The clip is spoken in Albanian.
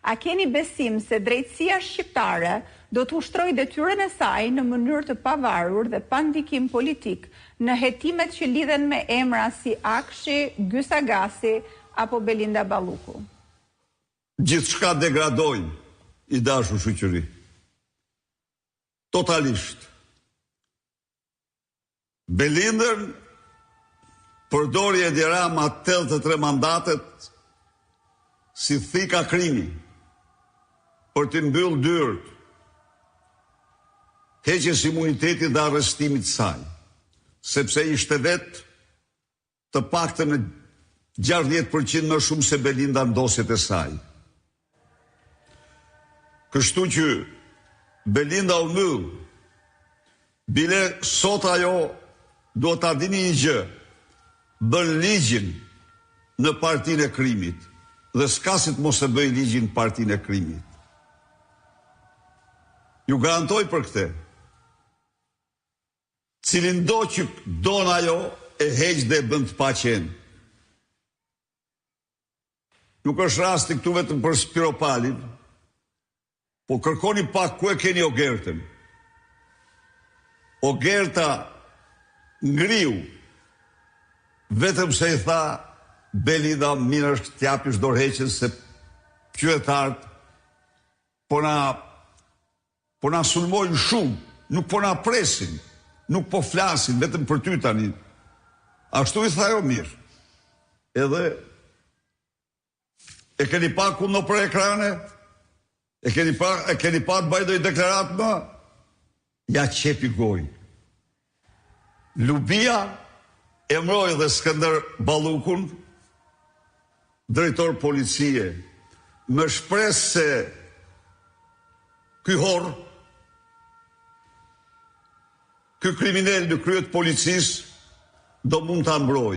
A keni besim se drejtësia shqiptare do të ushtrojë detyrën e saj në mënyrë të pavarur dhe pa ndikim politik në hetimet që lidhen me emra si Akshi, Gysagasi apo Belinda Balluku? Gjithçka degradojnë, i dashur shoqëri. Totalisht. Belindën përdori Edi Rama 83 mandatet si thika krimi për të mbyllë dyert heqjes imunitetit dhe arrestimit saj, sepse ishte vetë të paktën në 60% më shumë se Belinda në dosjet e saj. Kështu që Belinda u mbyll, bile sot ajo do ta dini një gjë, bën ligjin në partinë e krimit dhe s'ka si të mos e bëj ligjin në partinë e krimit. Ju garantoj për këtë. Cilin do që don ajo e heq dhe e bën të paqen. Nuk është rasti këtu vetëm për Spiropalin, po kërkoni pak ku e keni Ogertën. Ogerta ngriu, vetëm se i tha Belinda mirë është t'japish dorëheqjen se qytetarët po na sulmojnë shumë, nuk po na presin, nuk po flasin vetëm për ty tani. Ashtu i tha jo mirë. Edhe e keni pa ku në për ekrane? E keni pa të bajdoj deklarat më? Ja qepi gojë. Lubia emroi dhe Skënder Ballukun, drejtor policie, më shpres se ky horr, ky kriminal në krye të policisë do mund ta mbrojë.